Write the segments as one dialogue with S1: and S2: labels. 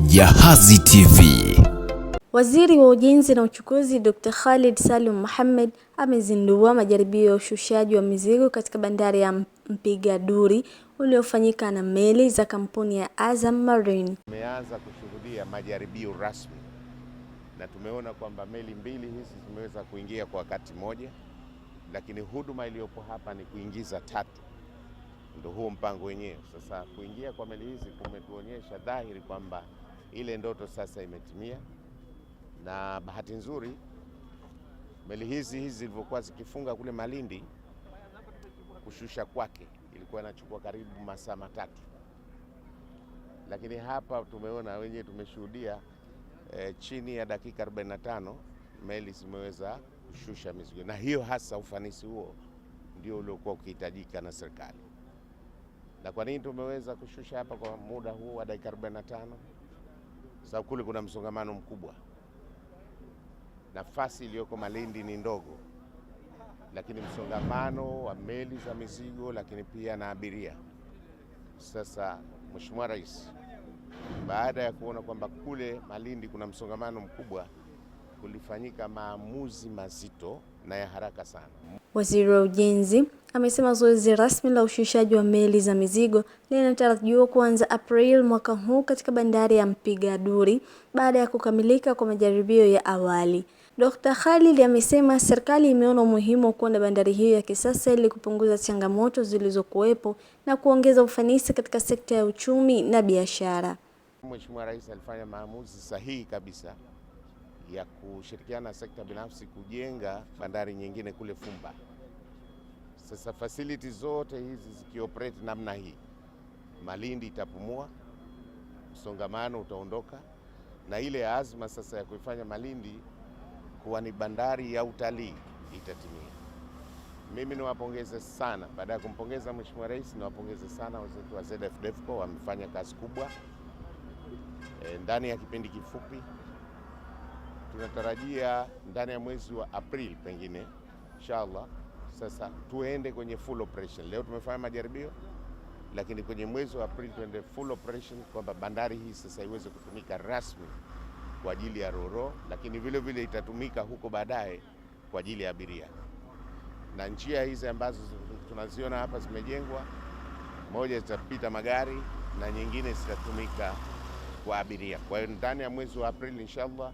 S1: Jahazi TV.
S2: Waziri wa Ujenzi na Uchukuzi Dr. Khalid Salim Mohamed amezindua majaribio ya ushushaji wa mizigo katika bandari ya Mpiga Duri uliofanyika na meli za kampuni ya Azam Marine.
S3: Tumeanza kushuhudia majaribio rasmi na tumeona kwamba meli mbili hizi zimeweza kuingia kwa wakati mmoja, lakini huduma iliyopo hapa ni kuingiza tatu. Ndio huo mpango wenyewe. Sasa kuingia kwa meli hizi kumetuonyesha dhahiri kwamba ile ndoto sasa imetimia, na bahati nzuri meli hizi zilivyokuwa zikifunga kule Malindi, kushusha kwake ilikuwa inachukua karibu masaa matatu, lakini hapa tumeona wenyewe, tumeshuhudia chini ya dakika 45 meli zimeweza kushusha mizigo, na hiyo hasa ufanisi huo ndio uliokuwa ukihitajika na serikali. Na kwa nini tumeweza kushusha hapa kwa muda huu wa dakika 45? Sababu kule kuna msongamano mkubwa. Nafasi iliyoko Malindi ni ndogo, lakini msongamano wa meli za mizigo, lakini pia na abiria. Sasa Mheshimiwa Rais, baada ya kuona kwamba kule Malindi kuna msongamano mkubwa, kulifanyika maamuzi mazito na ya haraka sana.
S2: Waziri wa Ujenzi amesema zoezi rasmi la ushushaji wa meli za mizigo linatarajiwa kuanza April mwaka huu katika bandari ya Mpiga Duri baada ya kukamilika kwa majaribio ya awali. Dr. Khalid amesema serikali imeona umuhimu wa kuwa na bandari hiyo ya kisasa ili kupunguza changamoto zilizokuwepo na kuongeza ufanisi katika sekta ya uchumi na biashara.
S3: Mheshimiwa Rais alifanya maamuzi sahihi kabisa ya kushirikiana na sekta binafsi kujenga bandari nyingine kule Fumba. Sasa facilities zote hizi zikioperate namna hii, Malindi itapumua, msongamano utaondoka, na ile azma sasa ya kuifanya Malindi kuwa ni bandari ya utalii itatimia. Mimi niwapongeze sana, baada ya kumpongeza Mheshimiwa Rais, niwapongeze sana wenzetu wa ZFDEFCO, wamefanya kazi kubwa ndani ya kipindi kifupi. Tunatarajia ndani ya mwezi wa April pengine inshallah sasa tuende kwenye full operation. Leo tumefanya majaribio, lakini kwenye mwezi wa April tuende full operation, kwamba bandari hii sasa iweze kutumika rasmi kwa ajili ya roro, lakini vile vile itatumika huko baadaye kwa ajili ya abiria. Na njia hizi ambazo tunaziona hapa zimejengwa, moja zitapita magari na nyingine zitatumika kwa abiria. Kwa hiyo ndani ya mwezi wa April inshallah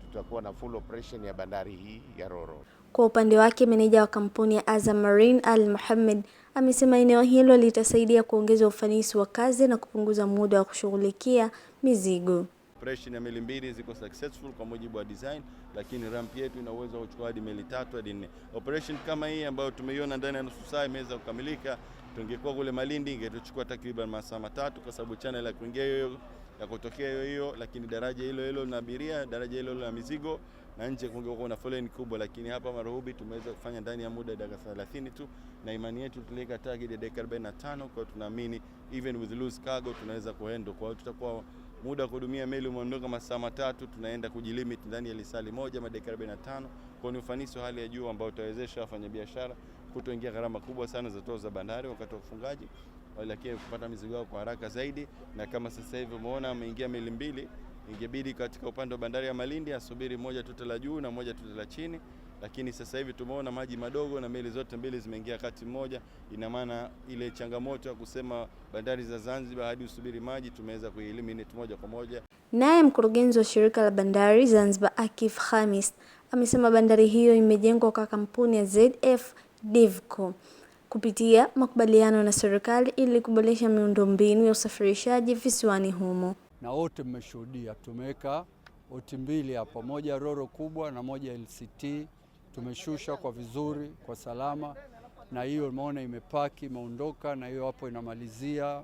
S3: tutakuwa na full operation ya bandari hii ya roro.
S2: Kwa upande wake, meneja wa kampuni ya Azam Marine Al Mohamed amesema eneo hilo litasaidia kuongeza ufanisi wa kazi na kupunguza muda wa kushughulikia mizigo.
S4: Operation ya meli mbili ziko successful kwa mujibu wa design, lakini ramp yetu ina uwezo wa kuchukua hadi meli 3 hadi 4. Operation kama hii ambayo tumeiona ndani ya nusu saa imeweza kukamilika, tungekuwa kule Malindi ingetuchukua takriban masaa matatu, kwa sababu channel ya kuingia hiyo ya kutokea hiyo, lakini daraja hilo na abiria, daraja hilo la mizigo, na nje kungekuwa na foleni kubwa. Lakini hapa Maruhubi tumeweza kufanya ndani ya muda dakika 30 tu, na imani yetu tuliweka target ya dakika 45, kwa tunaamini even with loose cargo tunaweza kuhandle. Kwa hiyo tutakuwa muda kuhudumia meli umeondoka masaa matatu, tunaenda kujilimit ndani ya lisali moja dakika 45. Kwa ni ufanisi wa hali ya juu ambao utawezesha wafanyabiashara kutoingia gharama kubwa sana za tozo za bandari wakati wa ufungaji, lakini kupata mizigo yao kwa haraka zaidi. Na kama sasa hivi umeona ameingia meli mbili, ingebidi katika upande wa bandari ya Malindi asubiri moja tuta la juu na moja tuta la chini, lakini sasa hivi tumeona maji madogo na meli zote mbili zimeingia kati mmoja. Ina maana ile changamoto ya kusema bandari za Zanzibar hadi usubiri maji tumeweza kueliminate moja kwa moja.
S2: Naye mkurugenzi wa shirika la bandari Zanzibar Akif Khamis amesema bandari hiyo imejengwa kwa kampuni ya ZFDEFCO kupitia makubaliano na serikali ili kuboresha miundombinu ya usafirishaji visiwani humo.
S5: Na wote mmeshuhudia tumeweka boti mbili hapa, moja roro kubwa na moja LCT. Tumeshusha kwa vizuri, kwa salama, na hiyo umeona imepaki imeondoka, na hiyo hapo inamalizia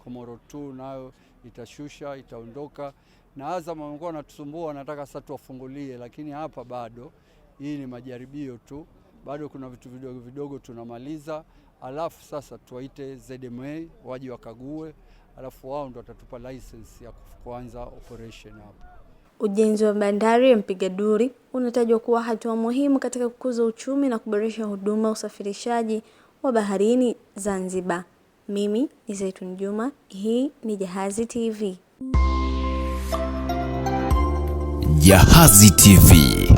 S5: Komoro 2 nayo itashusha itaondoka. Na Azam wamekuwa wanatusumbua, wanataka sasa tuwafungulie, lakini hapa bado, hii ni majaribio tu, bado kuna vitu vidogo vidogo tunamaliza, alafu sasa tuwaite ZMA waje wakague, alafu wao ndo watatupa license ya kuanza operation hapa.
S2: Ujenzi wa bandari ya Mpiga Duri unatajwa kuwa hatua muhimu katika kukuza uchumi na kuboresha huduma usafirishaji wa baharini Zanzibar. Mimi ni Zaitun Juma, hii ni Jahazi TV.
S1: Jahazi TV.